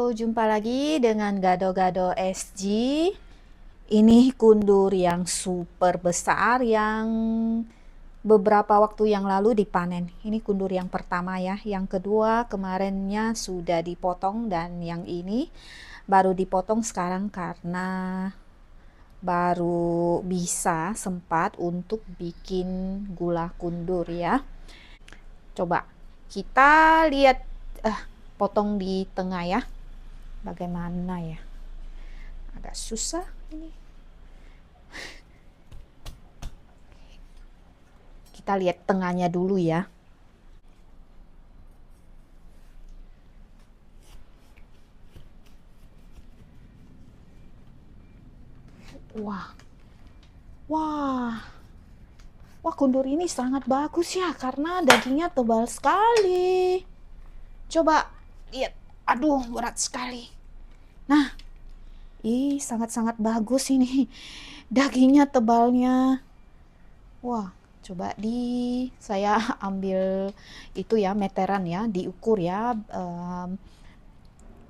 Jumpa lagi dengan Gado-Gado SG. Ini kundur yang super besar yang beberapa waktu yang lalu dipanen. Ini kundur yang pertama ya. Yang kedua kemarinnya sudah dipotong dan yang ini baru dipotong sekarang karena baru bisa sempat untuk bikin gula kundur ya. Coba kita lihat potong di tengah ya. Bagaimana ya? Agak susah ini. Kita lihat tengahnya dulu ya. Wah. Wah. Wah, kundur ini sangat bagus ya karena dagingnya tebal sekali. Coba lihat. Aduh, berat sekali. Nah, sangat-sangat bagus ini. Dagingnya tebalnya. Wah, coba saya ambil itu ya, meteran ya, diukur ya.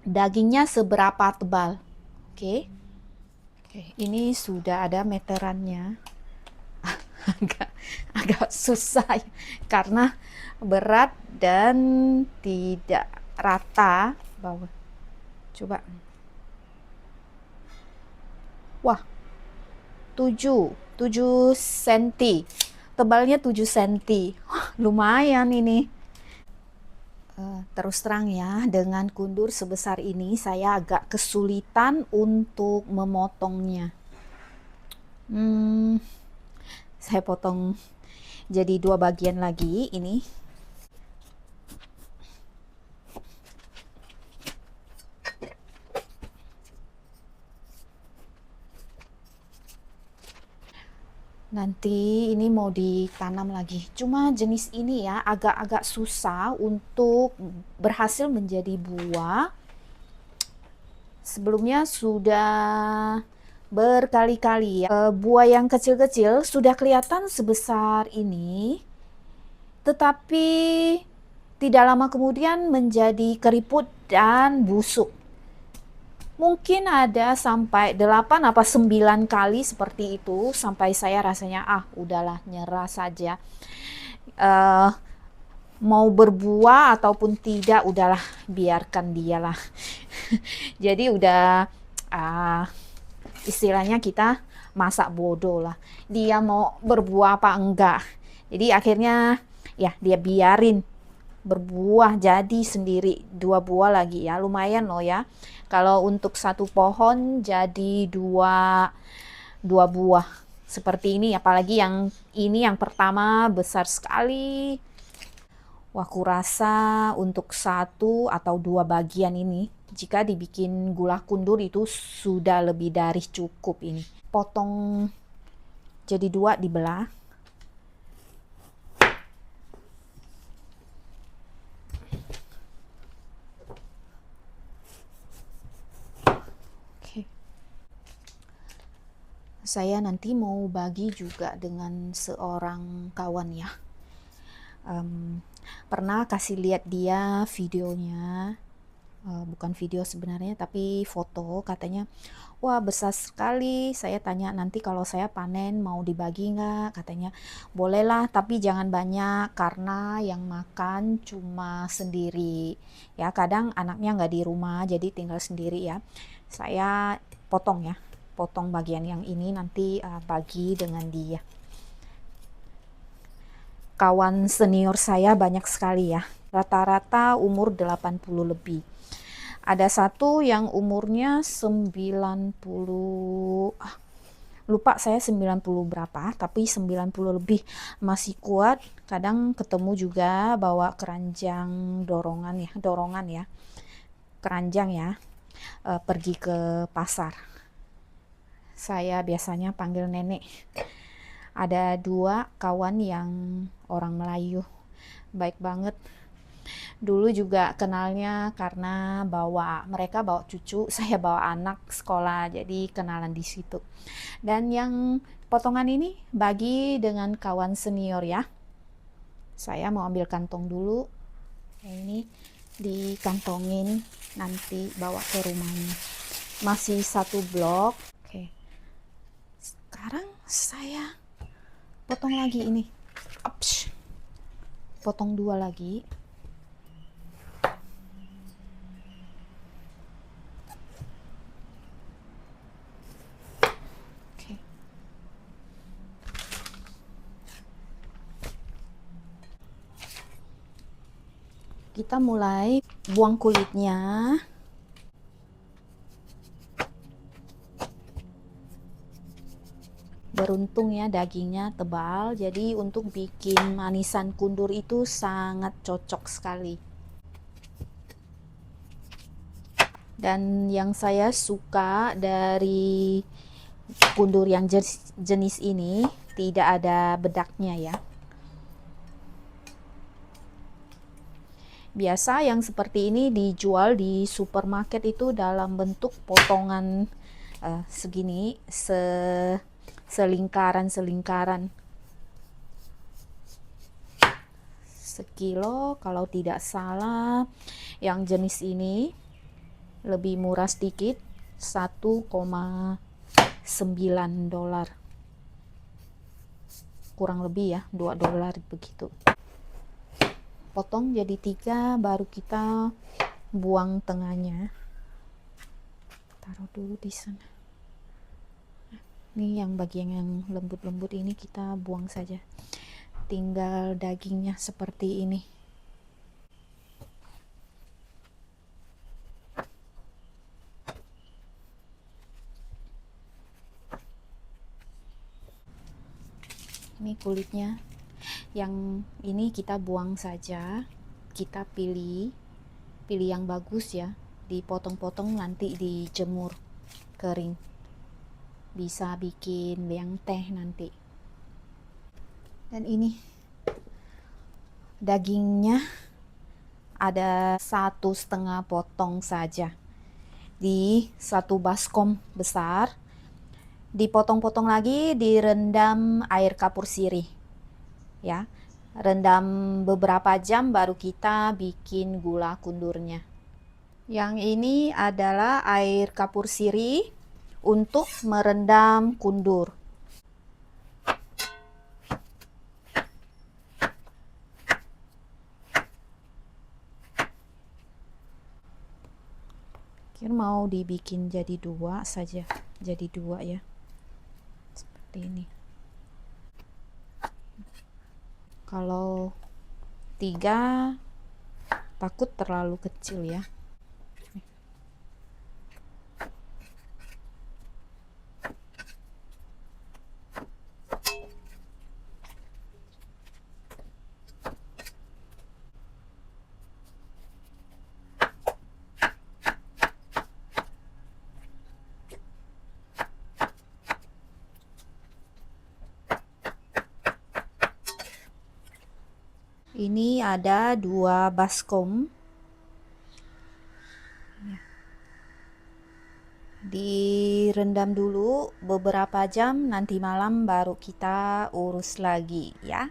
Dagingnya seberapa tebal. Oke. Ini sudah ada meterannya. agak susah karena berat dan tidak rata bawah. Coba. Wah, 7 cm. Tebalnya 7 cm. Lumayan ini. Terus terang ya, dengan kundur sebesar ini saya agak kesulitan untuk memotongnya. Saya potong jadi 2 bagian lagi ini. Nanti ini mau ditanam lagi. Cuma jenis ini ya agak-agak susah untuk berhasil menjadi buah. Sebelumnya sudah berkali-kali ya. Buah yang kecil-kecil sudah kelihatan sebesar ini. Tetapi tidak lama kemudian menjadi keriput dan busuk. Mungkin ada sampai 8 apa 9 kali seperti itu sampai saya rasanya udahlah nyerah saja. Mau berbuah ataupun tidak udahlah biarkan dialah. Jadi udah istilahnya kita masak bodoh lah. Dia mau berbuah apa enggak. Jadi akhirnya ya dia biarin berbuah jadi sendiri 2 buah lagi ya, lumayan loh ya. Kalau untuk satu pohon jadi 2 buah seperti ini, apalagi yang ini yang pertama besar sekali. Wah, kurasa untuk 1 atau 2 bagian ini jika dibikin gula kundur itu sudah lebih dari cukup ini. Potong jadi 2 dibelah. Saya nanti mau bagi juga dengan seorang kawan ya. Pernah kasih lihat dia videonya, bukan video sebenarnya tapi foto, katanya wah besar sekali. Saya tanya nanti kalau saya panen mau dibagi nggak, katanya bolehlah tapi jangan banyak karena yang makan cuma sendiri ya, kadang anaknya nggak di rumah jadi tinggal sendiri ya. Saya potong bagian yang ini nanti bagi dengan dia. Kawan senior saya banyak sekali ya, rata-rata umur 80 lebih. Ada satu yang umurnya 90, lupa saya 90 berapa, tapi 90 lebih, masih kuat. Kadang ketemu juga bawa keranjang dorongan ya, keranjang ya, pergi ke pasar. Saya biasanya panggil nenek. Ada 2 kawan yang orang Melayu, baik banget. Dulu juga kenalnya karena mereka bawa cucu, saya bawa anak sekolah, jadi kenalan di situ. Dan yang potongan ini bagi dengan kawan senior ya. Saya mau ambil kantong dulu. Ini dikantongin nanti bawa ke rumahnya. Masih satu blok. Oke, sekarang saya potong lagi ini. Ups. Potong 2 lagi. Oke. Kita mulai buang kulitnya. Beruntung ya dagingnya tebal, jadi untuk bikin manisan kundur itu sangat cocok sekali. Dan yang saya suka dari kundur yang jenis ini tidak ada bedaknya ya. Biasa yang seperti ini dijual di supermarket itu dalam bentuk potongan segini, selingkaran sekilo kalau tidak salah. Yang jenis ini lebih murah sedikit, 1,9 dolar, kurang lebih ya, 2 dolar begitu. Potong jadi 3, baru kita buang tengahnya, taruh dulu di sana. Ini yang bagian yang lembut-lembut ini kita buang saja, tinggal dagingnya seperti ini. Ini kulitnya, yang ini kita buang saja. Kita pilih yang bagus ya, dipotong-potong nanti dijemur kering, bisa bikin yang teh nanti. Dan ini dagingnya ada 1,5 potong saja di satu baskom besar, dipotong-potong lagi, direndam air kapur sirih ya, rendam beberapa jam baru kita bikin gula kundurnya. Yang ini adalah air kapur sirih untuk merendam kundur. Kira mau dibikin jadi 2 saja, jadi 2 ya, seperti ini. Kalau 3 takut terlalu kecil ya. Ini ada 2 baskom. Direndam dulu beberapa jam, nanti malam baru kita urus lagi ya.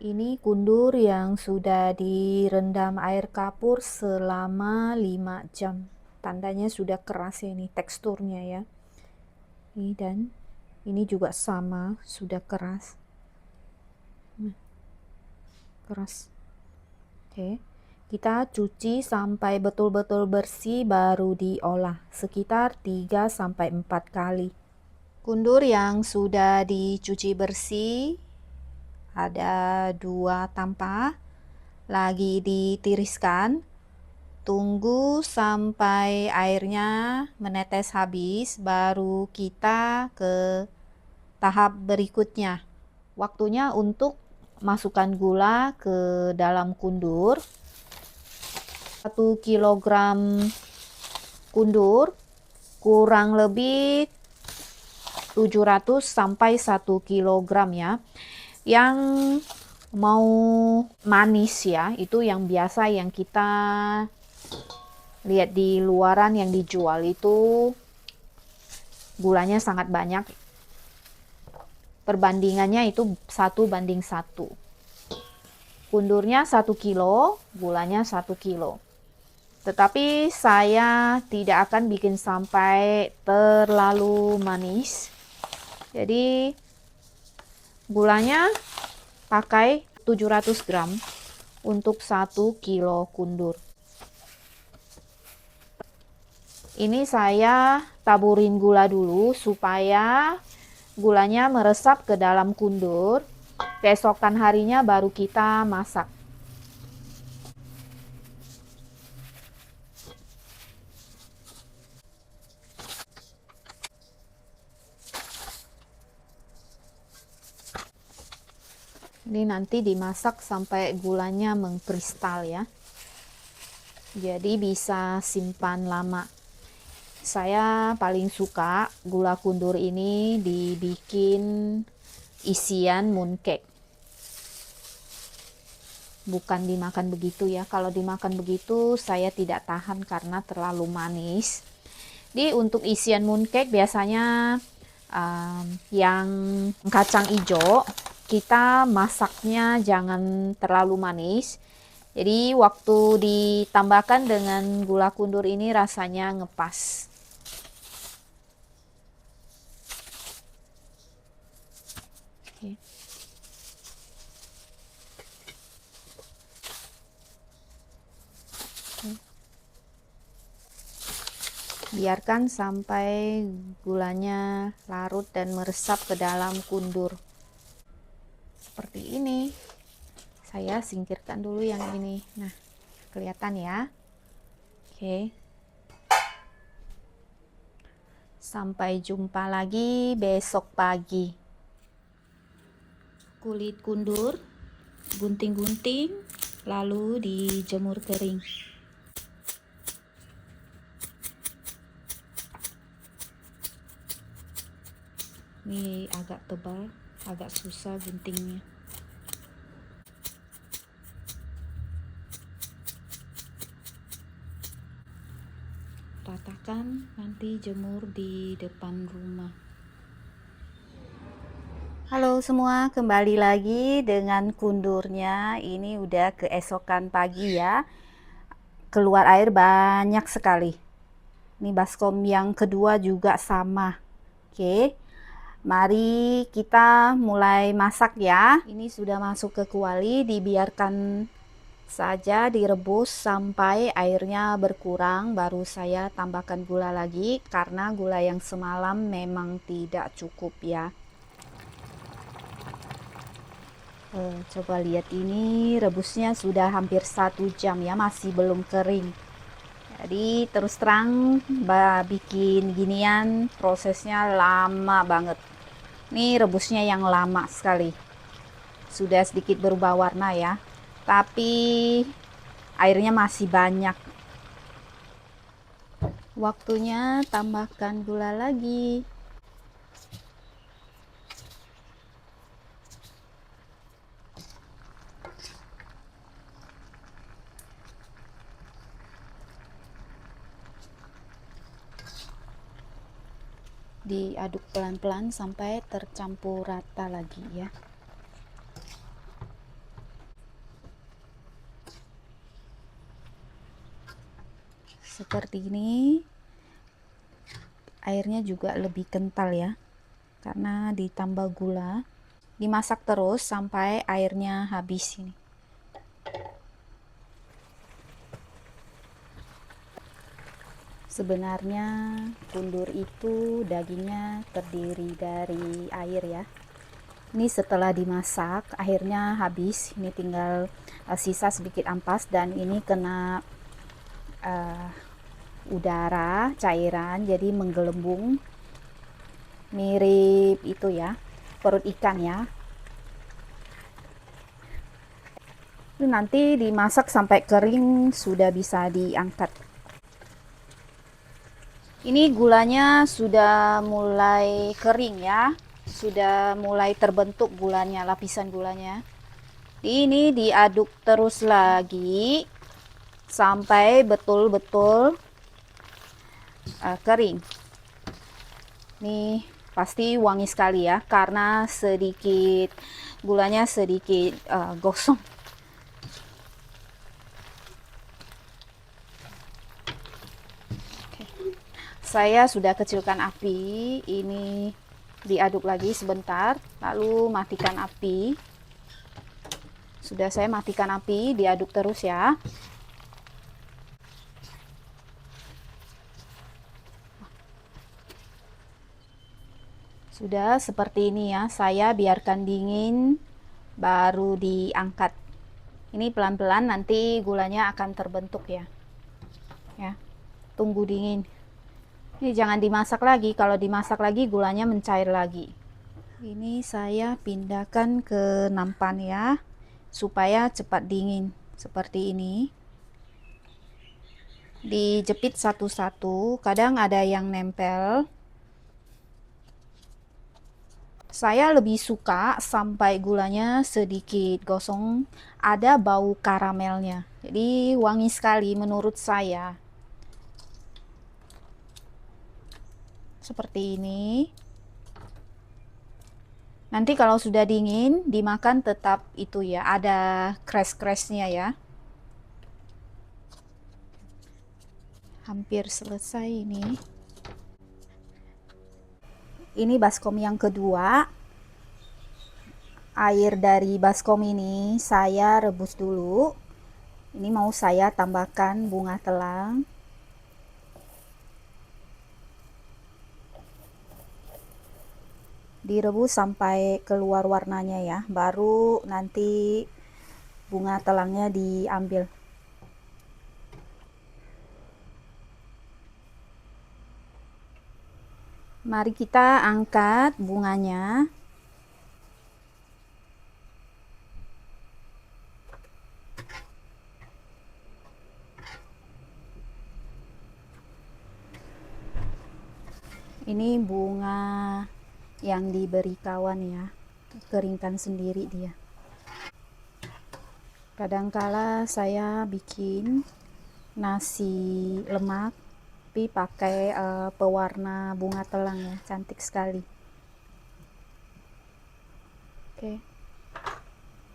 Ini kundur yang sudah direndam air kapur selama 5 jam. Tandanya sudah keras ya, ini teksturnya ya. Ini, dan ini juga sama, sudah keras. Keras. Oke, kita cuci sampai betul-betul bersih baru diolah, sekitar 3-4 kali. Kundur yang sudah dicuci bersih ada 2 tampah, lagi ditiriskan. Tunggu sampai airnya menetes habis, baru kita ke tahap berikutnya. Waktunya untuk masukkan gula ke dalam kundur. 1 kilogram kundur kurang lebih 700 sampai 1 kilogram ya. Yang mau manis ya, itu yang biasa yang kita lihat di luaran yang dijual itu gulanya sangat banyak. Perbandingannya itu 1:1. Kundurnya 1 kilo, gulanya 1 kilo. Tetapi saya tidak akan bikin sampai terlalu manis. Jadi gulanya pakai 700 gram untuk 1 kilo kundur. Ini saya taburin gula dulu supaya gulanya meresap ke dalam kundur. Keesokan harinya baru kita masak. Ini nanti dimasak sampai gulanya mengkristal ya. Jadi bisa simpan lama. Saya paling suka gula kundur ini dibikin isian mooncake. Bukan dimakan begitu ya. Kalau dimakan begitu saya tidak tahan karena terlalu manis. Jadi untuk isian mooncake biasanya yang kacang hijau kita masaknya jangan terlalu manis. Jadi waktu ditambahkan dengan gula kundur ini rasanya ngepas. Oke. Biarkan sampai gulanya larut dan meresap ke dalam kundur. Seperti ini. Saya singkirkan dulu yang ini. Nah, kelihatan ya. Oke. Sampai jumpa lagi besok pagi. Kulit kundur gunting-gunting lalu dijemur kering. Ini agak tebal, agak susah guntingnya. Ratakan, nanti jemur di depan rumah. Halo semua, kembali lagi dengan kundurnya. Ini udah keesokan pagi ya. Keluar air banyak sekali. Ini baskom yang kedua juga sama. Oke. Mari kita mulai masak ya. Ini sudah masuk ke kuali, dibiarkan saja direbus sampai airnya berkurang, baru saya tambahkan gula lagi karena gula yang semalam memang tidak cukup ya. Coba lihat, ini rebusnya sudah hampir 1 jam ya, masih belum kering. Jadi terus terang bikin ginian prosesnya lama banget. Ini rebusnya yang lama sekali. Sudah sedikit berubah warna ya, tapi airnya masih banyak. Waktunya tambahkan gula lagi. Diaduk pelan-pelan sampai tercampur rata lagi ya. Seperti ini. Airnya juga lebih kental ya, karena ditambah gula. Dimasak terus sampai airnya habis ini. Sebenarnya kundur itu dagingnya terdiri dari air ya. Ini setelah dimasak airnya habis, ini tinggal sisa sedikit ampas, dan ini kena udara cairan jadi menggelembung, mirip itu ya, perut ikan ya. Ini nanti dimasak sampai kering sudah bisa diangkat. Ini gulanya sudah mulai kering ya, sudah mulai terbentuk gulanya, lapisan gulanya. Ini diaduk terus lagi sampai betul-betul kering. Nih pasti wangi sekali ya, karena sedikit gulanya sedikit gosong. Saya sudah kecilkan api, ini diaduk lagi sebentar, lalu matikan api. Sudah saya matikan api, diaduk terus ya. Sudah seperti ini ya, saya biarkan dingin baru diangkat. Ini pelan-pelan nanti gulanya akan terbentuk ya. Ya, tunggu dingin. Ini jangan dimasak lagi, kalau dimasak lagi gulanya mencair lagi. Ini saya pindahkan ke nampan ya, supaya cepat dingin. Seperti ini. Dijepit satu-satu, kadang ada yang nempel. Saya lebih suka sampai gulanya sedikit gosong, ada bau karamelnya. Jadi wangi sekali menurut saya. Seperti ini. Nanti kalau sudah dingin, dimakan tetap itu ya, ada crash-crashnya ya. Hampir selesai ini. Ini baskom yang kedua. Air dari baskom ini saya rebus dulu. Ini mau saya tambahkan bunga telang. Direbus sampai keluar warnanya ya, baru nanti bunga telangnya diambil. Mari kita angkat bunganya. Ini bunga yang diberi kawan ya, keringkan sendiri dia. Kadangkala saya bikin nasi lemak tapi pakai pewarna bunga telang ya, cantik sekali. Oke.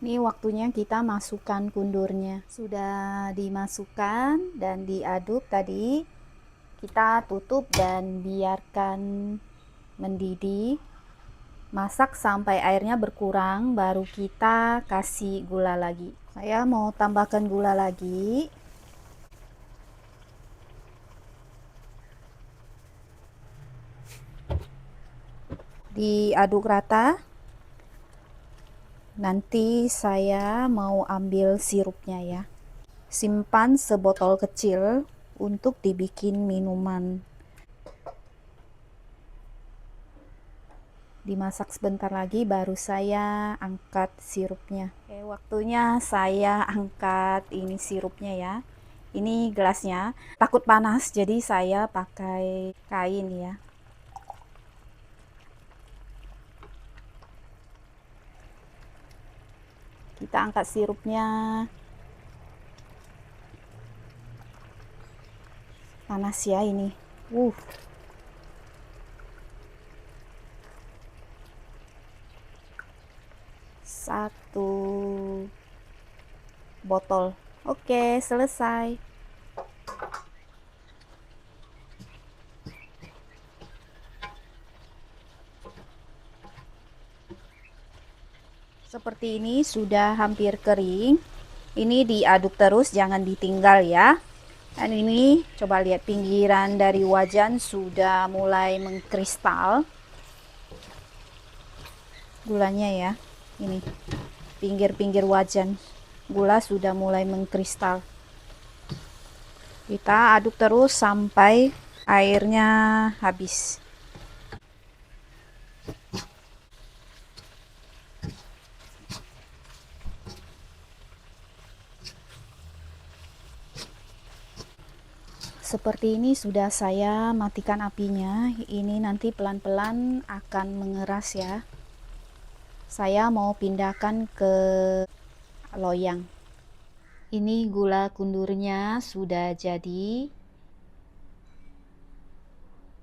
Ini waktunya kita masukkan kundurnya. Sudah dimasukkan dan diaduk tadi. Kita tutup dan biarkan mendidih. Masak sampai airnya berkurang, baru kita kasih gula lagi. Saya mau tambahkan gula lagi. Diaduk rata. Nanti saya mau ambil sirupnya ya. Simpan sebotol kecil untuk dibikin minuman. Dimasak sebentar lagi baru saya angkat sirupnya. Oke, waktunya saya angkat ini sirupnya ya. Ini gelasnya. Takut panas jadi saya pakai kain ya. Kita angkat sirupnya. Panas ya ini. Satu botol. Oke, selesai. Seperti ini sudah hampir kering. Ini diaduk terus, jangan ditinggal ya. Dan ini coba lihat pinggiran dari wajan sudah mulai mengkristal. Gulanya ya. Ini pinggir-pinggir wajan. Gula sudah mulai mengkristal. Kita aduk terus sampai airnya habis. Seperti ini sudah saya matikan apinya. Ini nanti pelan-pelan akan mengeras ya. Saya mau pindahkan ke loyang. Ini gula kundurnya sudah jadi.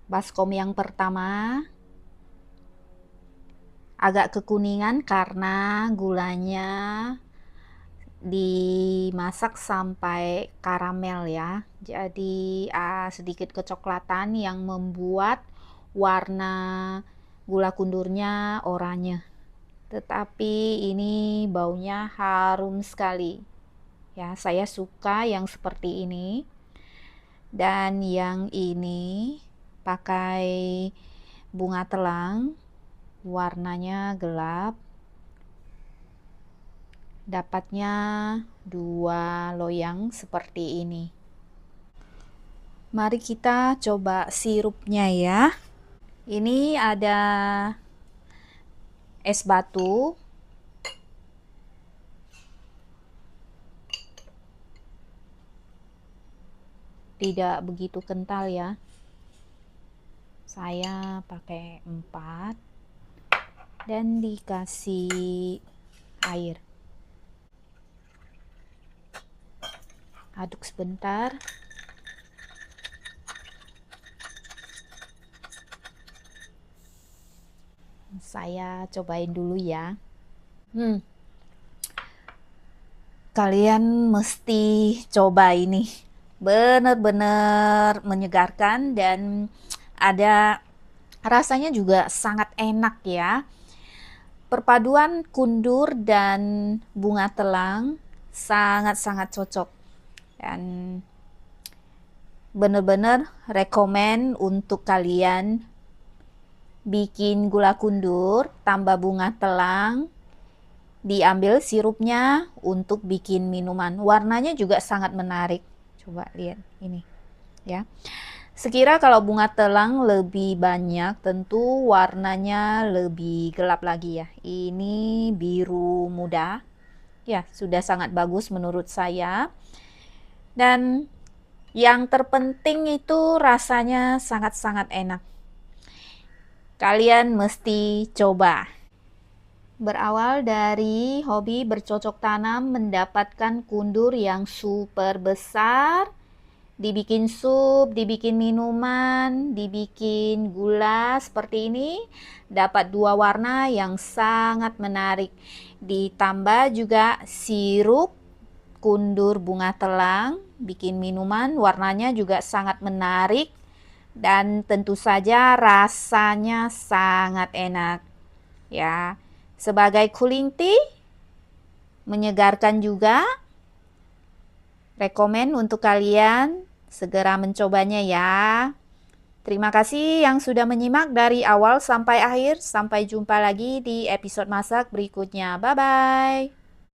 Baskom yang pertama agak kekuningan karena gulanya dimasak sampai karamel ya. Jadi sedikit kecoklatan yang membuat warna gula kundurnya oranye. Tetapi ini baunya harum sekali. Ya, saya suka yang seperti ini. Dan yang ini pakai bunga telang, warnanya gelap. Dapatnya 2 loyang seperti ini. Mari kita coba sirupnya ya. Ini ada es batu, tidak begitu kental ya. Saya pakai 4 dan dikasih air. Aduk sebentar. Saya cobain dulu ya. Kalian mesti coba ini. Benar-benar menyegarkan dan ada rasanya juga sangat enak ya. Perpaduan kundur dan bunga telang sangat-sangat cocok. Dan benar-benar rekomen untuk kalian bikin gula kundur tambah bunga telang, diambil sirupnya untuk bikin minuman. Warnanya juga sangat menarik. Coba lihat ini ya. Sekira kalau bunga telang lebih banyak, tentu warnanya lebih gelap lagi ya. Ini biru muda. Ya, sudah sangat bagus menurut saya. Dan yang terpenting itu rasanya sangat-sangat enak. Kalian mesti coba. Berawal dari hobi bercocok tanam, mendapatkan kundur yang super besar, dibikin sup, dibikin minuman, dibikin gula seperti ini, dapat 2 warna yang sangat menarik. Ditambah juga sirup kundur bunga telang, bikin minuman, warnanya juga sangat menarik dan tentu saja rasanya sangat enak ya. Sebagai cooling tea, menyegarkan juga. Rekomen untuk kalian segera mencobanya ya. Terima kasih yang sudah menyimak dari awal sampai akhir. Sampai jumpa lagi di episode masak berikutnya. Bye-bye.